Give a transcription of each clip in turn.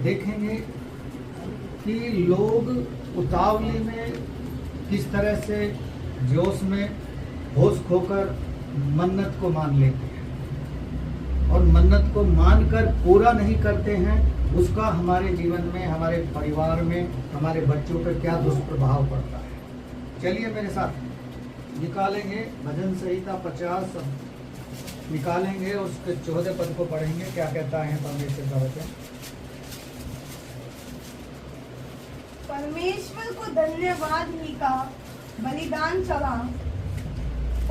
देखेंगे कि लोग उतावली में किस तरह से जोश में होश खोकर मन्नत को मान लेते हैं और मन्नत को मानकर पूरा नहीं करते हैं। उसका हमारे जीवन में, हमारे परिवार में, हमारे बच्चों पर क्या दुष्प्रभाव पड़ता है। चलिए मेरे साथ निकालेंगे भजन संहिता 50 निकालेंगे, उसके 14 पद को पढ़ेंगे। क्या कहता है परमेश्वर का वचन। परमेश्वर को धन्यवाद ही का बलिदान चढ़ा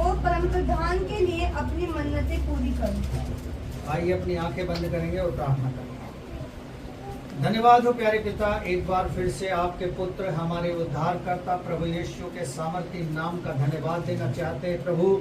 और परमप्रधान के लिए अपनी मन्नतें पूरी कर। आइए अपनी आंखें बंद करेंगे और प्रार्थना करेंगे। धन्यवाद हो प्यारे पिता, एक बार फिर से आपके पुत्र हमारे उद्धारकर्ता प्रभु यीशु के सामर्थ्य नाम का धन्यवाद देना चाहते हैं प्रभु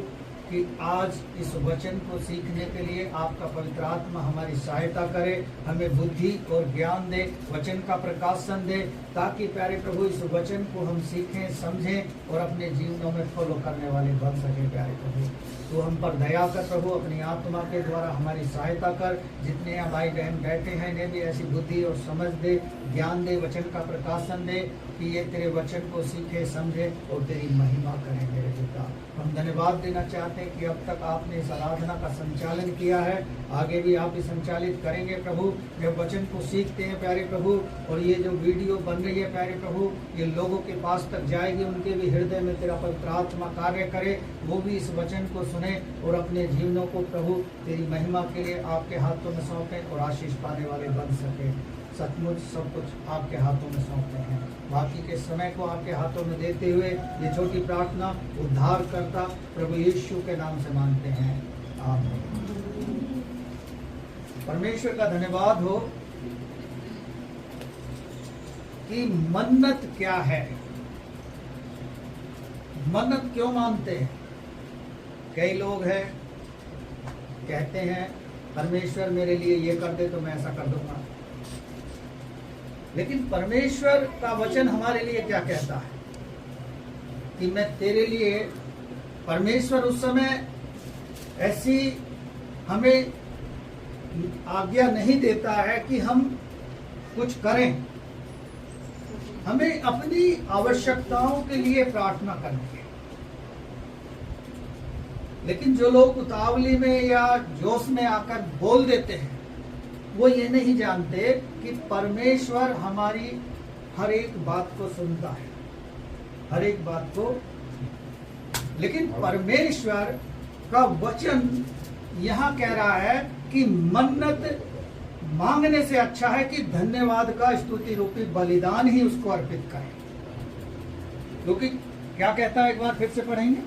कि आज इस वचन को सीखने के लिए आपका पवित्र आत्मा हमारी सहायता करे, हमें बुद्धि और ज्ञान दे, वचन का प्रकाशन दे, ताकि प्यारे प्रभु इस वचन को हम सीखें, समझें और अपने जीवनों में फॉलो करने वाले बन सके। प्यारे प्रभु तो हम पर दया कर प्रभु, अपनी आत्मा के द्वारा हमारी सहायता कर। जितने यहाँ भाई बहन बैठे हैं इन्हें भी ऐसी बुद्धि और समझ दे, ज्ञान दे, वचन का प्रकाशन दे कि ये तेरे वचन को सीखे, समझे और तेरी महिमा करें। मेरे पिता हम धन्यवाद देना चाहते हैं कि अब तक आपने इस आराधना का संचालन किया है, आगे भी आप ही संचालित करेंगे प्रभु। जब वचन को सीखते हैं प्यारे प्रभु और ये जो वीडियो बन रही है प्यारे प्रभु, ये लोगों के पास तक जाएगी, उनके भी हृदय में तेरा पवित्र आत्मा कार्य करे, वो भी इस वचन को सुने और अपने जीवनों को प्रभु तेरी महिमा के लिए आपके हाथों में सौंपें और आशीष पाने वाले बन सके। सचमुच सब कुछ आपके हाथों में सौंपते हैं, बाकी के समय को आपके हाथों में देते हुए ये छोटी प्रार्थना उद्धार करता प्रभु यीशु के नाम से मांगते हैं, आमीन। परमेश्वर का धन्यवाद हो कि मन्नत क्या है, मन्नत क्यों मानते हैं। कई लोग हैं कहते हैं परमेश्वर मेरे लिए ये कर दे तो मैं ऐसा कर दूंगा, लेकिन परमेश्वर का वचन हमारे लिए क्या कहता है कि मैं तेरे लिए, परमेश्वर उस समय ऐसी हमें आज्ञा नहीं देता है कि हम कुछ करें, हमें अपनी आवश्यकताओं के लिए प्रार्थना करनी है। लेकिन जो लोग उतावली में या जोश में आकर बोल देते हैं, वो ये नहीं जानते कि परमेश्वर हमारी हर एक बात को सुनता है, हर एक बात को। लेकिन परमेश्वर का वचन यहाँ कह रहा है कि मन्नत मांगने से अच्छा है कि धन्यवाद का स्तुति रूपी बलिदान ही उसको अर्पित करें। क्योंकि क्या कहता है, एक बार फिर से पढ़ेंगे।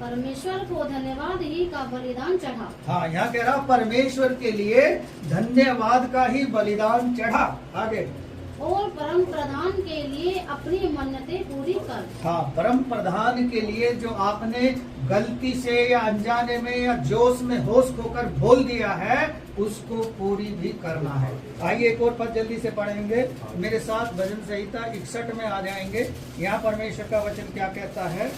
परमेश्वर को धन्यवाद ही का बलिदान चढ़ा। हाँ, यहाँ कह रहा परमेश्वर के लिए धन्यवाद का ही बलिदान चढ़ा। आगे, और परम प्रधान के लिए अपनी मन्नतें पूरी कर। हाँ, परम प्रधान के लिए जो आपने गलती से या अनजाने में या जोश में होश खोकर बोल दिया है, उसको पूरी भी करना है। आइए एक और पद जल्दी से पढ़ेंगे मेरे साथ। भजन संहिता 61 में आ जाएंगे। यहाँ परमेश्वर का वचन क्या कहता है,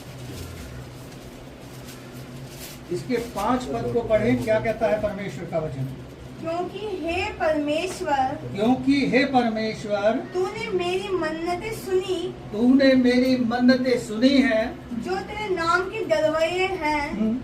इसके 5 पद को पढ़ें। क्या कहता है परमेश्वर का वचन। क्योंकि हे परमेश्वर, क्योंकि हे परमेश्वर, तूने मेरी मन्नतें सुनी, तूने मेरी मन्नतें सुनी है, जो तेरे नाम के डरवैये हैं,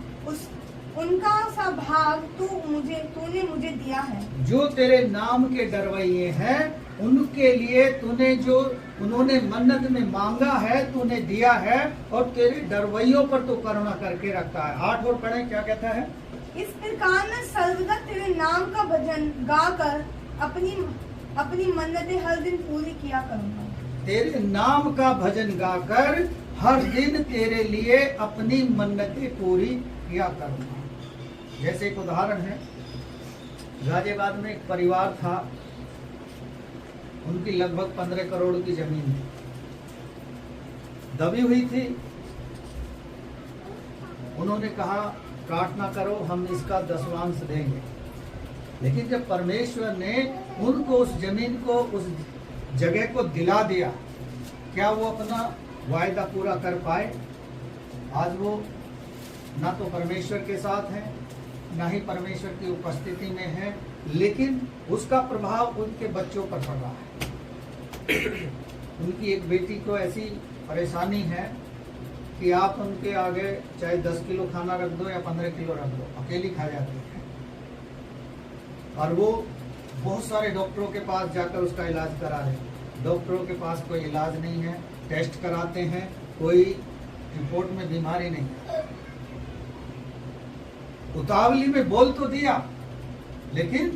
उनका सा भाग तूने मुझे दिया है। जो तेरे नाम के डरवैये हैं, उनके लिए तूने जो उन्होंने मन्नत में मांगा है, तूने दिया है, और तेरे डरवैयों पर तो करुणा करके रखता है। 8 और पढ़ें। क्या कहता है। इस प्रकार मैं सर्वदा तेरे नाम का भजन गाकर अपनी मन्नतें हर दिन पूरी किया करूंगा। तेरे नाम का भजन गाकर हर दिन तेरे लिए अपनी मन्नतें पूरी किया करूंगा। जैसे एक उदाहरण है, गाजियाबाद में एक परिवार था, उनकी लगभग 15 करोड़ की जमीन थी, दबी हुई थी। उन्होंने कहा काट ना करो, हम इसका 10वांश देंगे। लेकिन जब परमेश्वर ने उनको उस जमीन को, उस जगह को दिला दिया, क्या वो अपना वायदा पूरा कर पाए? आज वो ना तो परमेश्वर के साथ हैं, ना ही परमेश्वर की उपस्थिति में है, लेकिन उसका प्रभाव उनके बच्चों पर पड़ रहा है। उनकी एक बेटी को ऐसी परेशानी है कि आप उनके आगे चाहे 10 किलो खाना रख दो या 15 किलो रख दो, अकेली खा जाती है। और वो बहुत सारे डॉक्टरों के पास जाकर उसका इलाज करा रहे हैं। डॉक्टरों के पास कोई इलाज नहीं है, टेस्ट कराते हैं, कोई रिपोर्ट में बीमारी नहीं है। उतावली में बोल तो दिया लेकिन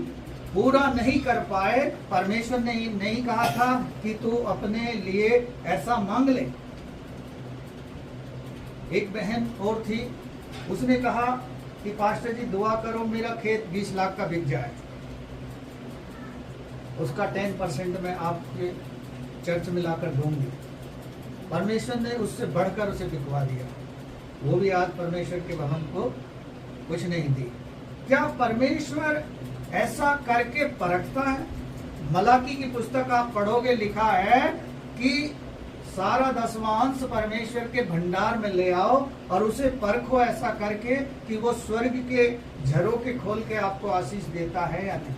पूरा नहीं कर पाए। परमेश्वर ने नहीं कहा था कि तू अपने लिए ऐसा मांग ले। एक बहन और थी, उसने कहा कि पास्टर जी दुआ करो मेरा खेत 20 लाख का बिक जाए, उसका 10% मैं आपके चर्च में लाकर दूंगी। परमेश्वर ने उससे बढ़कर उसे बिकवा दिया। वो भी आज परमेश्वर के भवन को कुछ नहीं दी। क्या परमेश्वर ऐसा करके परखता है? मलाकी की पुस्तक आप पढ़ोगे, लिखा है कि सारा 10वां अंश परमेश्वर के भंडार में ले आओ और उसे परखो ऐसा करके कि वो स्वर्ग के झरोखे खोल के आपको आशीष देता है या नहीं।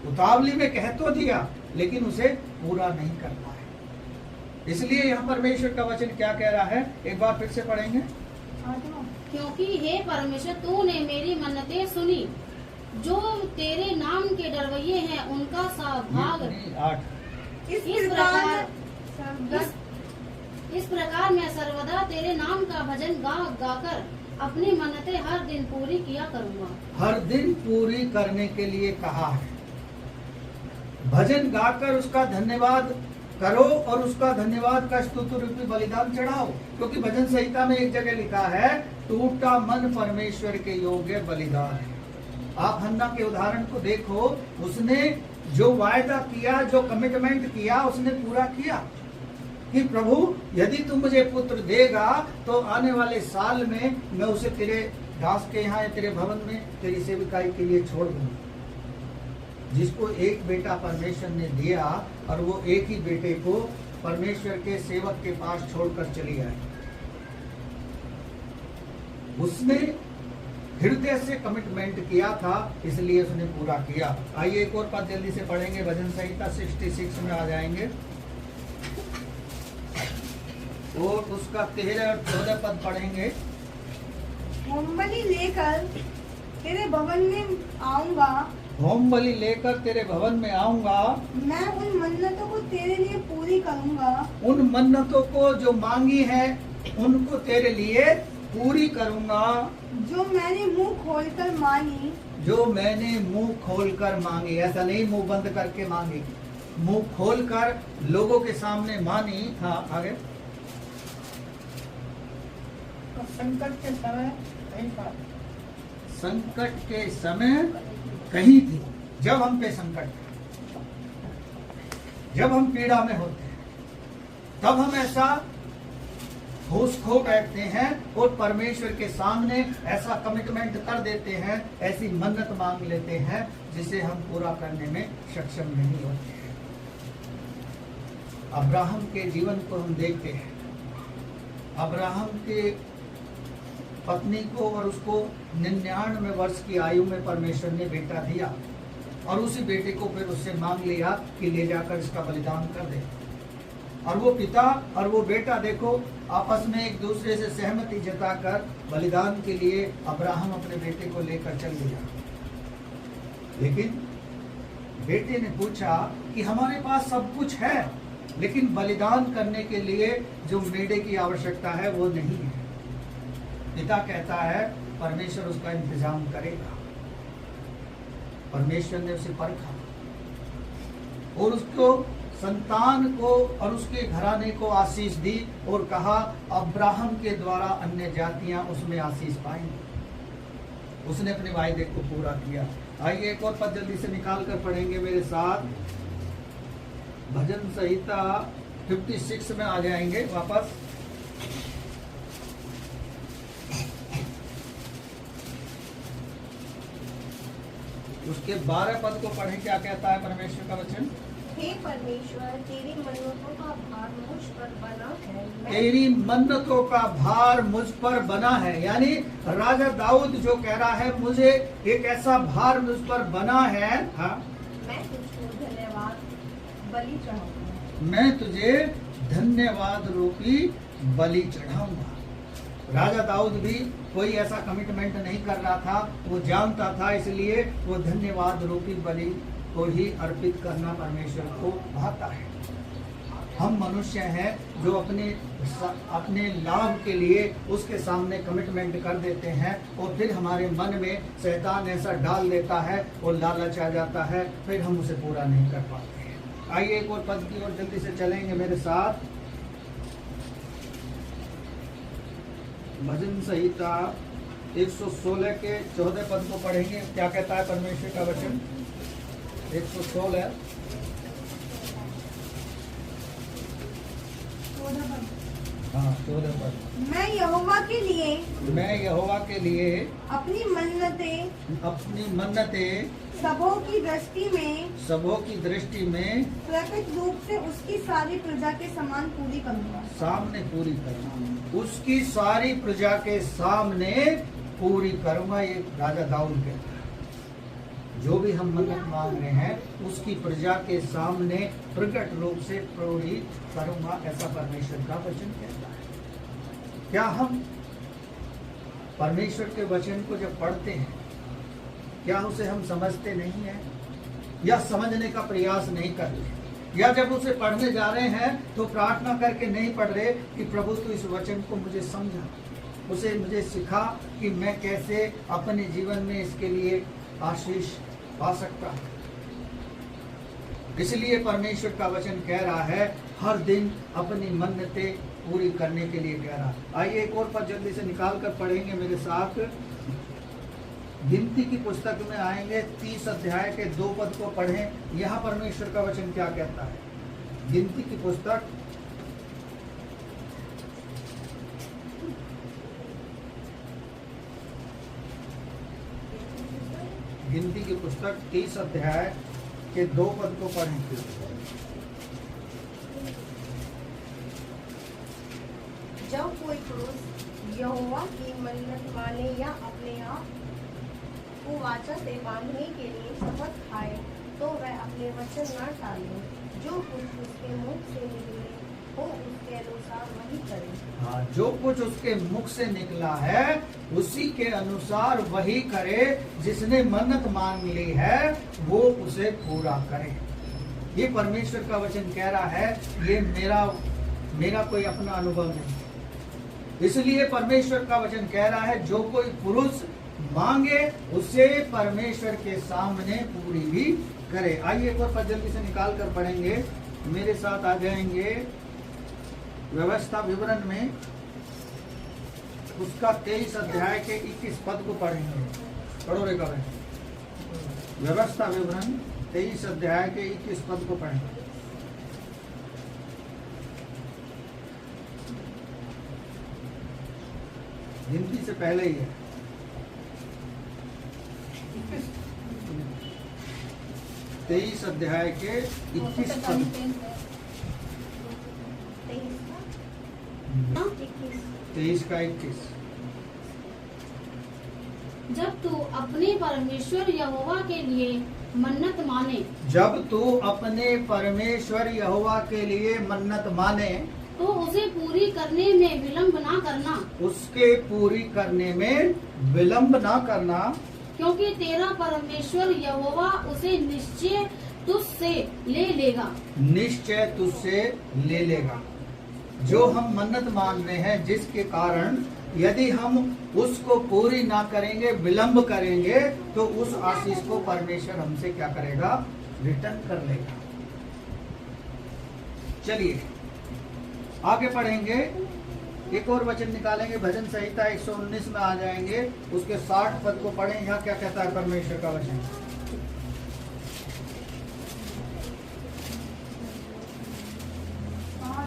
उतावली में कह तो दिया लेकिन उसे पूरा नहीं करता है। इसलिए यहाँ परमेश्वर का वचन क्या कह रहा है, एक बार फिर से पढ़ेंगे। क्योंकि हे परमेश्वर तूने मेरी मन्नतें सुनी, जो तेरे नाम के डरवैये हैं उनका सौभाग्य। 8 इस प्रकार मैं सर्वदा तेरे नाम का भजन गाकर अपनी मन्नतें हर दिन पूरी किया करूँगा। हर दिन पूरी करने के लिए कहा है। भजन गाकर उसका धन्यवाद करो और उसका धन्यवाद का स्तुति रूपी बलिदान चढ़ाओ। क्योंकि भजन संहिता में एक जगह लिखा है, टूटा मन परमेश्वर के योग्य बलिदान है। आप हन्ना के उदाहरण को देखो, उसने जो वायदा किया, जो कमिटमेंट किया, उसने पूरा किया कि प्रभु यदि तू मुझे पुत्र देगा तो आने वाले साल में मैं उसे तेरे दास के यहाँ या तेरे भवन में तेरी सेविकाई के लिए छोड़ दूंगा। जिसको एक बेटा परमेश्वर ने दिया और वो एक ही बेटे को परमेश्वर के सेवक के पास छोड़कर चली आई। उसने हृदय से कमिटमेंट किया था, इसलिए उसने पूरा किया। आइए एक और पद जल्दी से पढ़ेंगे, भजन संहिता 66 में आ जाएंगे और उसका 13 और 14 पद पढ़ेंगे। होम बलि लेकर तेरे भवन में आऊंगा, होम बलि लेकर तेरे भवन में आऊंगा, मैं उन मन्नतों को तेरे लिए पूरी करूंगा, उन मन्नतों को जो मांगी है उनको तेरे लिए पूरी करूंगा, जो मैंने मुंह खोलकर मांगी। जो मैंने मुंह खोलकर मांगी। ऐसा नहीं मुंह बंद करके मांगी, मुंह खोलकर लोगों के सामने मानी। हाँ आगे। संकट के समय संकट के समय कहीं थी। जब हम पे संकट है, जब हम पीड़ा में होते हैं, तब हम ऐसा होश खो बैठते हैं और परमेश्वर के सामने ऐसा कमिटमेंट कर देते हैं, ऐसी मन्नत मांग लेते हैं जिसे हम पूरा करने में सक्षम नहीं होते हैं। अब्राहम के जीवन को हम देखते हैं। अब्राहम के पत्नी को और उसको 99 वर्ष की आयु में परमेश्वर ने बेटा दिया और उसी बेटे को फिर उससे मांग लिया कि ले जाकर इसका बलिदान कर दे। और वो पिता और वो बेटा देखो आपस में एक दूसरे से सहमति जताकर बलिदान के लिए अब्राहम अपने बेटे को लेकर चल दिया। लेकिन बेटे ने पूछा कि हमारे पास सब कुछ है, लेकिन बलिदान करने के लिए जो मेढ़े की आवश्यकता है वो नहीं है। पिता कहता है परमेश्वर उसका इंतजाम करेगा। परमेश्वर ने उसे परखा और उसको संतान को और उसके घराने को आशीष दी और कहा अब्राहम के द्वारा अन्य जातियां उसमें आशीष पाएंगी। उसने अपने वायदे को पूरा किया। आइए एक और पद जल्दी से निकाल कर पढ़ेंगे मेरे साथ। भजन संहिता 56 में आ जाएंगे वापस। उसके 12 पद को पढ़ें, क्या कहता है परमेश्वर का वचन। हे परमेश्वर, तेरी मन्नतों का भार मुझ पर बना है। तेरी मन्नतों का भार मुझ पर बना है। यानी राजा दाऊद जो कह रहा है, मुझे एक ऐसा भार मुझ पर बना है। हाँ, मैं तुझको धन्यवाद बलि चढ़ाऊंगा। मैं तुझे धन्यवाद रूपी बलि चढ़ाऊंगा। राजा दाऊद भी कोई ऐसा कमिटमेंट नहीं कर रहा था, वो जानता था, इसलिए वो धन्यवाद रूपी बलि को ही अर्पित करना परमेश्वर को भाता है। हम मनुष्य हैं जो अपने लाभ के लिए उसके सामने कमिटमेंट कर देते हैं और फिर हमारे मन में शैतान ऐसा डाल देता है और लालच आ जाता है, फिर हम उसे पूरा नहीं कर पाते हैं। आइए एक और पद की ओर जल्दी से चलेंगे मेरे साथ। भजन संहिता 116 के 14 पद को पढ़ेंगे। क्या कहता है परमेश्वर का वचन? 116 हाँ 14 पद। मैं यहोवा के लिए अपनी मन्नतें सबों की दृष्टि में प्रकट रूप से उसकी सारी प्रजा के समान पूरी करूंगा। सामने पूरी करूंगा, उसकी सारी प्रजा के सामने पूरी करूंगा। ये राजा दाऊद कहता है, जो भी हम मन्नत मांग रहे हैं उसकी प्रजा के सामने प्रकट रूप से पूरी करूंगा, ऐसा परमेश्वर का वचन कहता है। क्या हम परमेश्वर के वचन को जब पढ़ते हैं, क्या उसे हम समझते नहीं हैं या समझने का प्रयास नहीं करते, या जब उसे पढ़ने जा रहे हैं तो प्रार्थना करके नहीं पढ़ रहे कि प्रभु तू इस वचन को मुझे समझा, उसे मुझे सिखा कि मैं कैसे अपने जीवन में इसके लिए आशीष पा सकता हूं। इसलिए परमेश्वर का वचन कह रहा है हर दिन अपनी मन्नतें पूरी करने के लिए कह रहा है। आइए एक और पद जल्दी से निकाल कर पढ़ेंगे मेरे साथ। गिनती की पुस्तक में आएंगे, 30 अध्याय के 2 पद को पढ़ें। यहाँ परमेश्वर का वचन क्या कहता है? गिनती की पुस्तक 30 अध्याय के 2 पद को पढ़ें। जब कोई पुरुष यहोवा की मन्नत माने या अपने आप को वाचा से बांधने के लिए शपथ खाए, तो वह अपने वचन न टाले। जो कुछ उसके मुख से निकले हो उसके अनुसार वही करे। हाँ, जो कुछ उसके मुख से निकला है उसी के अनुसार वही करे। जिसने मन्नत मांग ली है वो उसे पूरा करे। ये परमेश्वर का वचन कह रहा है, ये मेरा कोई अपना अनुभव नहीं। इसलिए परमेश्वर का वचन कह रहा है जो कोई पुरुष मांगे उसे परमेश्वर के सामने पूरी भी करे। आइए एक बार जल्दी से निकाल कर पढ़ेंगे। मेरे साथ आ जाएंगे व्यवस्था विवरण में, उसका 23 अध्याय के 21 पद को पढ़ेंगे। पढ़ो रे कब व्यवस्था विवरण 23 अध्याय के 21 पद को पढ़ेंगे। गिनती से पहले ही है। 23 अध्याय के 21 पद। 23 का 21। जब तू अपने परमेश्वर यहोवा के लिए मन्नत माने, जब तू अपने परमेश्वर यहोवा के लिए मन्नत माने, तो उसे पूरी करने में विलंब ना करना। उसके पूरी करने में विलंब ना करना, क्योंकि तेरा परमेश्वर यहोवा उसे निश्चय तुझसे ले लेगा। निश्चय तुझसे ले लेगा। जो हम मन्नत मान रहे हैं, जिसके कारण यदि हम उसको पूरी ना करेंगे, विलंब करेंगे, तो उस आशीष को परमेश्वर हमसे क्या करेगा? रिटर्न कर लेगा। चलिए आगे पढ़ेंगे। एक और वचन निकालेंगे, भजन संहिता 119 में आ जाएंगे, उसके 60 पद को पढ़ें। यहाँ क्या कहता है परमेश्वर का वचन? और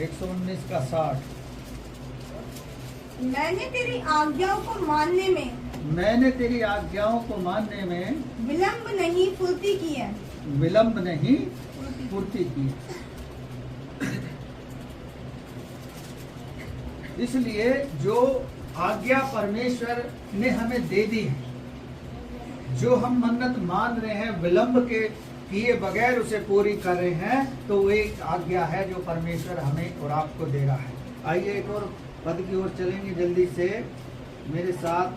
119 का 60। मैंने तेरी आज्ञाओं को मानने में विलंब विलंब नहीं फुर्ती की है। विलंब नहीं पूर्ति की। इसलिए जो आज्ञा परमेश्वर ने हमें दे दी है, जो हम मन्नत मान रहे हैं विलंब के किए बगैर उसे पूरी कर रहे हैं, तो वो एक आज्ञा है जो परमेश्वर हमें और आपको दे रहा है। आइए एक और पद की ओर चलेंगे जल्दी से मेरे साथ।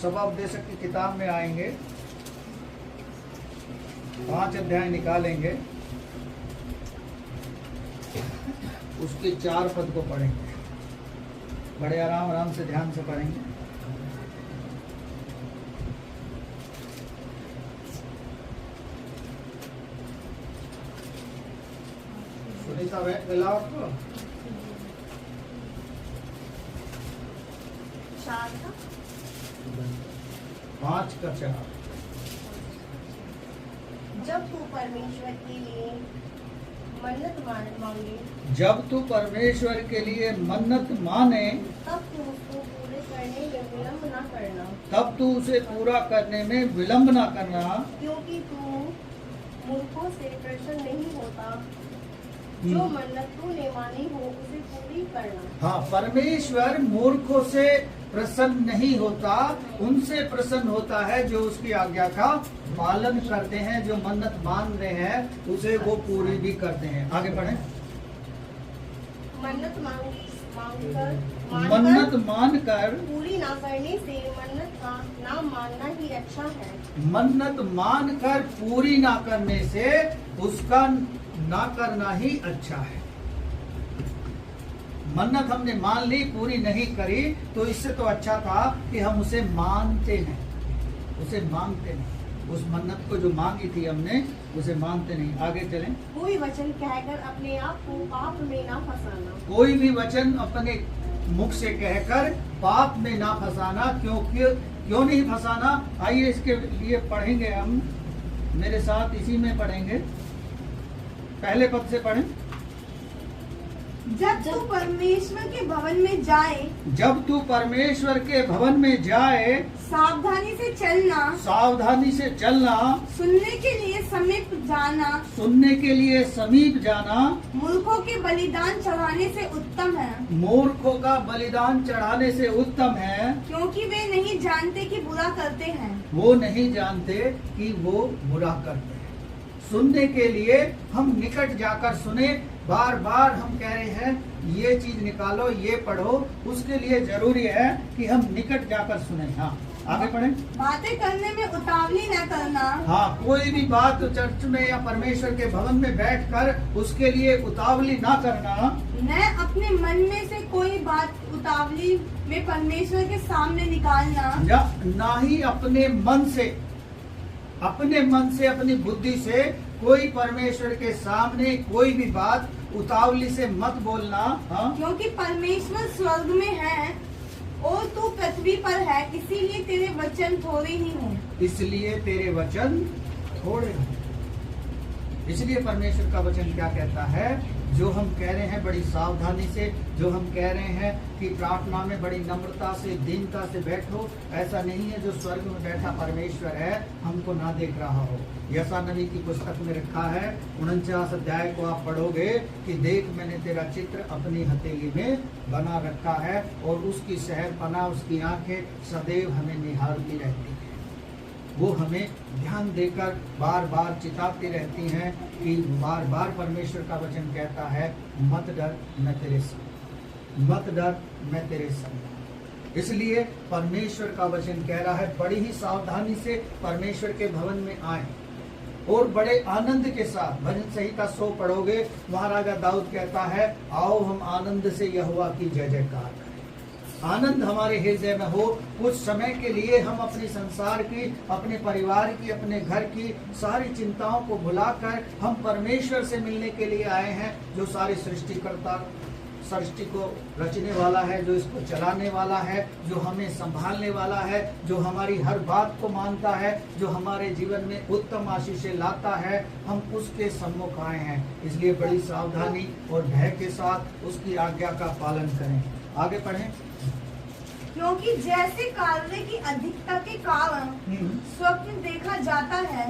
सभापदेशक की किताब में आएंगे, 5 अध्याय निकालेंगे, उसके 4 पद को पढ़ेंगे। बड़े आराम आराम से ध्यान से पढ़ेंगे। सुनीता मिला आपको 4 का 5 का 4। जब तू परमेश्वर के लिए मन्नत मांगे, जब तू परमेश्वर के लिए मन्नत माने, तब तू उसको पूरे करने में विलंब न करना, तब तू उसे पूरा करने में विलंब ना करना, क्योंकि तू मूर्खों से प्रसन्न नहीं होता। जो मन्नत तूने मानी हो उसे पूरी करना। हाँ, परमेश्वर मूर्खों से प्रसन्न नहीं होता, उनसे प्रसन्न होता है जो उसकी आज्ञा का पालन करते हैं, जो मन्नत मान रहे हैं उसे वो पूरी भी करते हैं। आगे बढ़े। मन्नत मन्नत मानकर पूरी ना करने से मन्नत का ना मानना ही अच्छा है। मन्नत मानकर पूरी ना करने से उसका ना करना ही अच्छा है। मन्नत हमने मान ली, पूरी नहीं करी, तो इससे तो अच्छा था कि हम उसे मानते नहीं, उसे मांगते नहीं। उस मन्नत को जो मांगी थी हमने उसे मानते नहीं। आगे चलें। कोई वचन कहकर अपने आप को पाप में ना फंसाना। कोई भी वचन अपने मुख से कहकर पाप में ना फंसाना। क्यों नहीं फंसाना? आइए इसके लिए पढ़ेंगे हम, मेरे साथ इसी में पढ़ेंगे। पहले पद से पढ़ें। जब तू परमेश्वर के भवन में जाए, जब तू परमेश्वर के भवन में जाए, सावधानी से चलना, सावधानी से चलना, सुनने के लिए समीप जाना, सुनने के लिए समीप जाना, मूर्खों के बलिदान चढ़ाने से उत्तम है, मूर्खों का बलिदान चढ़ाने से उत्तम है, क्योंकि वे नहीं जानते कि बुरा करते हैं। वो नहीं जानते कि वो बुरा करते हैं। सुनने के लिए हम निकट जाकर सुने, बार बार हम कह रहे हैं ये चीज निकालो, ये पढ़ो, उसके लिए जरूरी है कि हम निकट जाकर सुने। हाँ, आगे पढ़ें। बातें करने में उतावली न करना। हाँ, कोई भी बात चर्च में या परमेश्वर के भवन में बैठकर उसके लिए उतावली ना करना। न अपने मन में से कोई बात उतावली में परमेश्वर के सामने निकालना। या ना ही अपने मन से, अपनी बुद्धि से कोई परमेश्वर के सामने कोई भी बात उतावली से मत बोलना। हाँ? क्योंकि परमेश्वर स्वर्ग में है और तू पृथ्वी पर है, इसीलिए तेरे वचन थोड़े ही हों। इसलिए तेरे वचन थोड़े हों। इसलिए परमेश्वर का वचन क्या कहता है? जो हम कह रहे हैं बड़ी सावधानी से, जो हम कह रहे हैं कि प्रार्थना में बड़ी नम्रता से, दीनता से बैठो, ऐसा नहीं है जो स्वर्ग में बैठा परमेश्वर है हमको ना देख रहा हो। यशा नबी की पुस्तक में रखा है, 49 अध्याय को आप पढ़ोगे कि देख मैंने तेरा चित्र अपनी हथेली में बना रखा है, और उसकी शहरपनाह, उसकी आंखें सदैव हमें निहारती रहती है। वो हमें ध्यान देकर बार बार चिताती रहती हैं कि बार बार परमेश्वर का वचन कहता है मत डर मैं तेरे संग, मत डर मैं तेरे संग। इसलिए परमेश्वर का वचन कह रहा है बड़ी ही सावधानी से परमेश्वर के भवन में आए, और बड़े आनंद के साथ। भजन संहिता 100 पढ़ोगे, महाराजा दाऊद कहता है आओ हम आनंद से यहोवा की जय जयकार करें। आनंद हमारे हृदय में हो। कुछ समय के लिए हम अपने संसार की, अपने परिवार की, अपने घर की सारी चिंताओं को भुलाकर हम परमेश्वर से मिलने के लिए आए हैं, जो सारे सृष्टिकर्ता, सृष्टि को रचने वाला है, जो इसको चलाने वाला है, जो हमें संभालने वाला है, जो हमारी हर बात को मानता है, जो हमारे जीवन में उत्तम आशीषें लाता है। हम उसके सम्मुख आए हैं, इसलिए बड़ी सावधानी और भय के साथ उसकी आज्ञा का पालन करें। आगे पढ़ें। क्योंकि जैसे कार्य की अधिकता के कारण देखा जाता है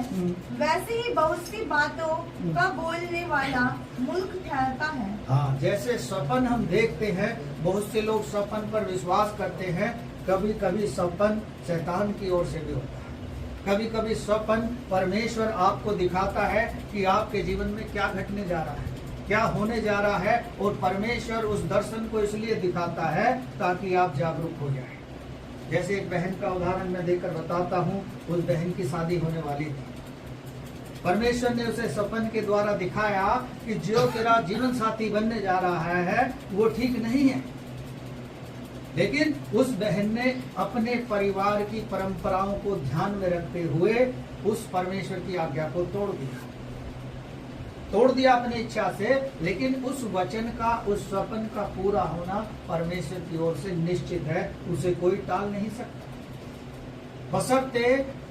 वैसे ही बहुत सी बातों का बोलने वाला मूर्ख ठहरता है। हाँ, जैसे स्वप्न हम देखते हैं, बहुत से लोग स्वप्न पर विश्वास करते हैं। कभी कभी स्वप्न शैतान की ओर से भी होता है। कभी कभी स्वप्न परमेश्वर आपको दिखाता है कि आपके जीवन में क्या घटने जा रहा है, क्या होने जा रहा है, और परमेश्वर उस दर्शन को इसलिए दिखाता है ताकि आप जागरूक हो जाएं। जैसे एक बहन का उदाहरण मैं देकर बताता हूँ। उस बहन की शादी होने वाली थी। परमेश्वर ने उसे सपन के द्वारा दिखाया कि जो तेरा जीवन साथी बनने जा रहा है वो ठीक नहीं है। लेकिन उस बहन ने अपने परिवार की परंपराओं को ध्यान में रखते हुए उस परमेश्वर की आज्ञा को तोड़ दिया अपनी इच्छा से। लेकिन उस वचन का, उस स्वप्न का पूरा होना परमेश्वर की ओर से निश्चित है, उसे कोई टाल नहीं सकता। बशर्ते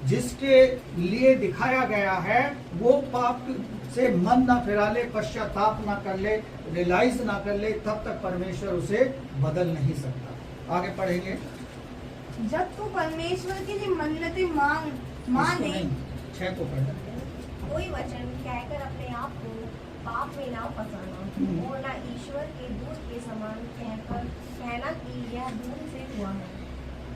जिसके लिए दिखाया गया है वो पाप से मन ना फिरा ले, पश्चाताप ना कर ले, रियलाइज ना कर ले, तब तक परमेश्वर उसे बदल नहीं सकता। आगे पढ़ेंगे। जब तू परमेश्वर के लिए मन्नतें माने 6 को पढ़े। कोई वचन कहकर अपने आप को पाप में ना फंसाना और ना ईश्वर के दूत के समान कहना कि यह दूर से हुआ है।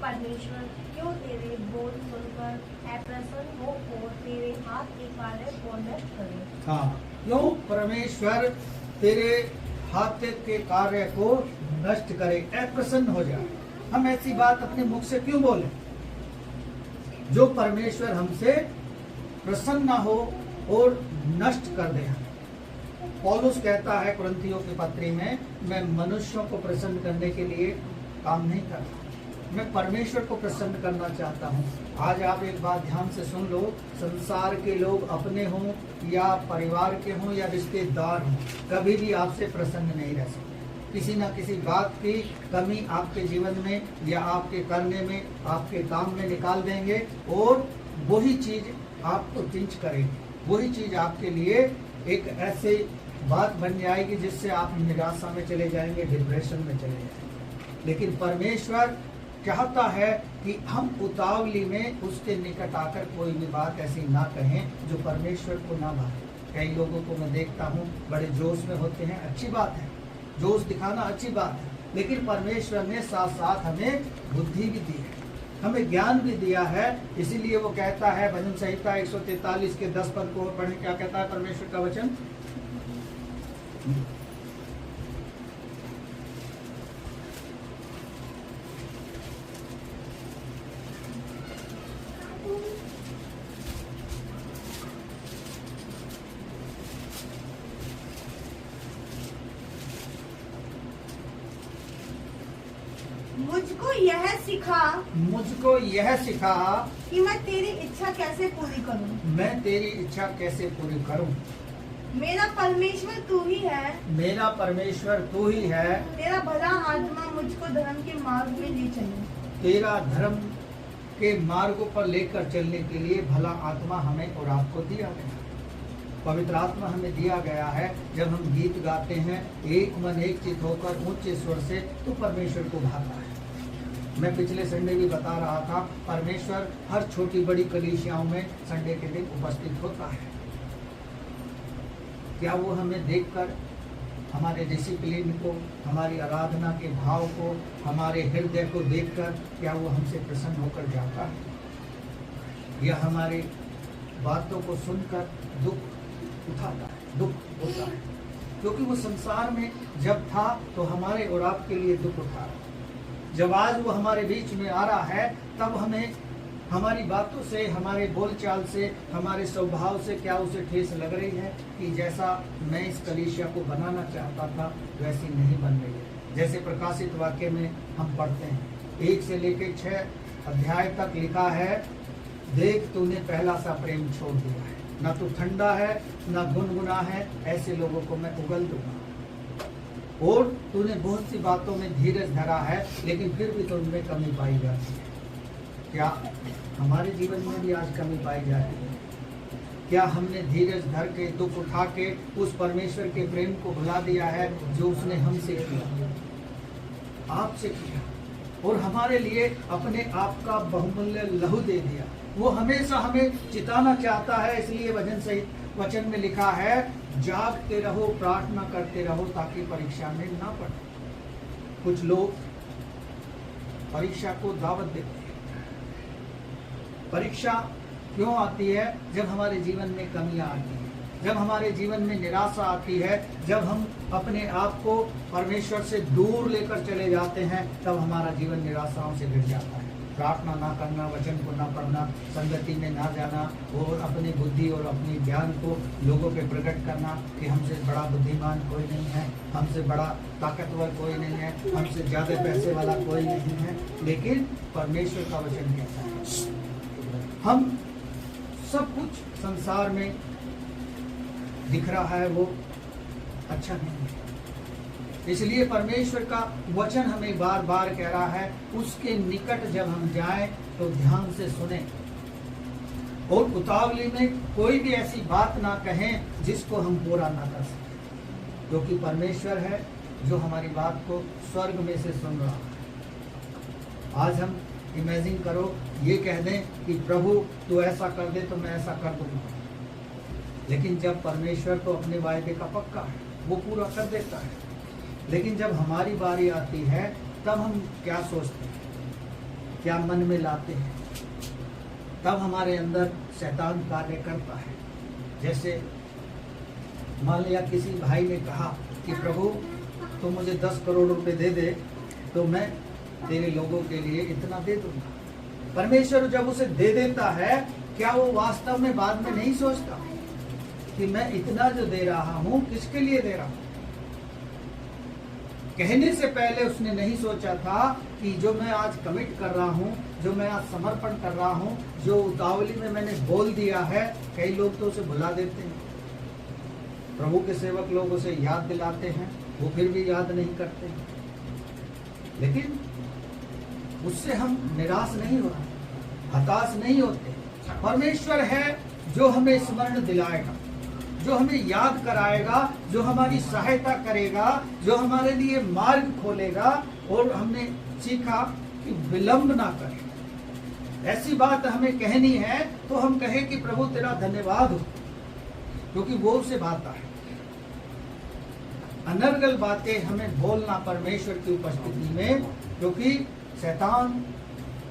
परमेश्वर क्यों तेरे बोल सुनकर अप्रसन्न हो और तेरे हाथ के कार्य को नष्ट करे। हाँ, क्यों परमेश्वर तेरे हाथ के कार्य को नष्ट करे, अप्रसन्न हो जाए। हम ऐसी बात अपने मुख से क्यों बोले जो परमेश्वर हमसे प्रसन्न ना हो और नष्ट कर दे। पौलुस कहता है कुरिन्थियों के पत्री में, मैं मनुष्यों को प्रसन्न करने के लिए काम नहीं करता, मैं परमेश्वर को प्रसन्न करना चाहता हूँ। आज आप एक बात ध्यान से सुन लो, संसार के लोग अपने हों या परिवार के हों या रिश्तेदार हों, कभी भी आपसे प्रसन्न नहीं रह सकते। किसी न किसी बात की कमी आपके जीवन में या आपके करने में, आपके काम में निकाल देंगे और वही चीज आपको चिंच करेगी। वही चीज आपके लिए एक ऐसी बात बन जाएगी जिससे आप निराशा में चले जाएंगे, डिप्रेशन में चले जाएंगे। लेकिन परमेश्वर चाहता है कि हम उतावली में उसके निकट आकर कोई भी बात ऐसी ना कहें जो परमेश्वर को ना भाए। कई लोगों को मैं देखता हूँ बड़े जोश में होते हैं, अच्छी बात है, जोश दिखाना अच्छी बात है, लेकिन परमेश्वर ने साथ साथ हमें बुद्धि भी दी है, हमें ज्ञान भी दिया है। इसीलिए वो कहता है भजन संहिता 143 के 10 पद को पढ़ें, क्या कहता है परमेश्वर का वचन। मुझको यह सिखा कि मैं तेरी इच्छा कैसे पूरी करूं। मैं तेरी इच्छा कैसे पूरी करूं। मेरा परमेश्वर तू ही है। मेरा परमेश्वर तू ही है। तेरा भला आत्मा मुझको धर्म के मार्ग में ले चले। तेरा धर्म के मार्गों पर लेकर चलने के लिए भला आत्मा हमें और आपको दिया गया, पवित्र आत्मा हमें दिया गया है। जब हम गीत गाते हैं एक मन एक चित होकर ऊंचे स्वर से, तो परमेश्वर को भाता है। मैं पिछले संडे भी बता रहा था, परमेश्वर हर छोटी बड़ी कलीसियाओं में संडे के दिन उपस्थित होता है। क्या वो हमें देखकर, हमारे डिसिप्लिन को, हमारी आराधना के भाव को, हमारे हृदय को देखकर क्या वो हमसे प्रसन्न होकर जाता है, या हमारी बातों को सुनकर दुख उठाता है, दुख होता है? क्योंकि वो संसार में जब था तो हमारे और आपके लिए दुख उठा, जब आज वो हमारे बीच में आ रहा है तब हमें हमारी बातों से, हमारे बोलचाल से, हमारे स्वभाव से क्या उसे ठेस लग रही है कि जैसा मैं इस कलीसिया को बनाना चाहता था वैसी नहीं बन रही है। जैसे प्रकाशित वाक्य में हम पढ़ते हैं 1 से लेकर 6 अध्याय तक लिखा है, देख तूने पहला सा प्रेम छोड़ दिया है, न तो ठंडा है न गुनगुना है, ऐसे लोगों को मैं उगल दूंगा। और तूने बहुत सी बातों में धीरज धरा है, लेकिन फिर भी तुझमें कमी पाई जाती है। क्या हमारे जीवन में भी आज कमी पाई जाती है? क्या हमने धीरज धर के, दुख उठा के उस परमेश्वर के प्रेम को भुला दिया है जो उसने हमसे किया, आपसे किया? और हमारे लिए अपने आप का बहुमूल्य लहू दे दिया। वो हमेशा हमें चिताना चाहता है, इसलिए वचन में लिखा है, जागते रहो, प्रार्थना करते रहो ताकि परीक्षा में ना पड़े। कुछ लोग परीक्षा को दावत देते हैं। परीक्षा क्यों आती है? जब हमारे जीवन में कमियां आती हैं, जब हमारे जीवन में निराशा आती है, जब हम अपने आप को परमेश्वर से दूर लेकर चले जाते हैं, तब हमारा जीवन निराशाओं से घिर जाता है। प्रार्थना ना करना, वचन को ना पढ़ना, संगति में ना जाना और अपनी बुद्धि और अपनी ज्ञान को लोगों पे प्रकट करना कि हमसे बड़ा बुद्धिमान कोई नहीं है, हमसे बड़ा ताकतवर कोई नहीं है, हमसे ज्यादा पैसे वाला कोई नहीं है। लेकिन परमेश्वर का वचन कहता है हम सब कुछ संसार में दिख रहा है वो अच्छा नहीं है। इसलिए परमेश्वर का वचन हमें बार बार कह रहा है, उसके निकट जब हम जाएं तो ध्यान से सुने और उतावली में कोई भी ऐसी बात ना कहें जिसको हम पूरा ना कर सकें, क्योंकि परमेश्वर है जो हमारी बात को स्वर्ग में से सुन रहा है। आज हम इमेजिन करो, ये कह दें कि प्रभु तू ऐसा कर दे तो मैं ऐसा कर दूंगा, लेकिन जब परमेश्वर तो अपने वायदे का पक्का है, वो पूरा कर देता है। लेकिन जब हमारी बारी आती है तब हम क्या सोचते हैं, क्या मन में लाते हैं, तब हमारे अंदर शैतान कार्य करता है। जैसे मान लिया किसी भाई ने कहा कि प्रभु तो मुझे 10 करोड़ रुपए दे दे तो मैं तेरे लोगों के लिए इतना दे दूंगा। परमेश्वर जब उसे दे देता है, क्या वो वास्तव में बाद में नहीं सोचता कि मैं इतना जो दे रहा हूं किसके लिए दे रहा हूं? कहने से पहले उसने नहीं सोचा था कि जो मैं आज कमिट कर रहा हूं, जो मैं आज समर्पण कर रहा हूं, जो उतावली में मैंने बोल दिया है, कई लोग तो उसे भुला देते हैं। प्रभु के सेवक लोग उसे याद दिलाते हैं, वो फिर भी याद नहीं करते हैं। लेकिन उससे हम निराश नहीं होते, हताश नहीं होते। परमेश्वर है जो हमें स्मरण दिलाएगा, जो हमें याद कराएगा, जो हमारी सहायता करेगा, जो हमारे लिए मार्ग खोलेगा। और हमने सीखा कि विलंब ना करें। ऐसी बात हमें कहनी है तो हम कहें कि प्रभु तेरा धन्यवाद हो, क्योंकि वो उसे भाता है। अनर्गल बातें हमें बोलना परमेश्वर की उपस्थिति में, क्योंकि शैतान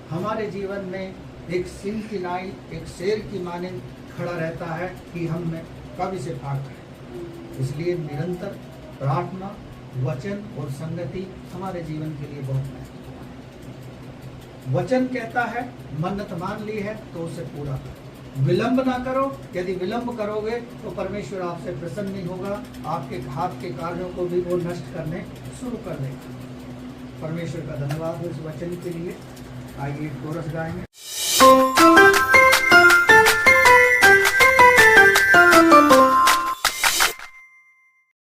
हमारे जीवन में एक सिंह की नाई, एक शेर की मानिंद खड़ा रहता है कि हम कब इसे भाग करें। इसलिए निरंतर प्रार्थना, वचन और संगति हमारे जीवन के लिए बहुत महत्वपूर्ण है। वचन कहता है मन्नत मान ली है तो उसे पूरा करो, विलंब ना करो। यदि विलंब करोगे तो परमेश्वर आपसे प्रसन्न नहीं होगा, आपके हाथ के कार्यों को भी वो नष्ट करने शुरू कर देगा। परमेश्वर का धन्यवाद हो इस वचन के लिए। आइए कोरस गाएंगे।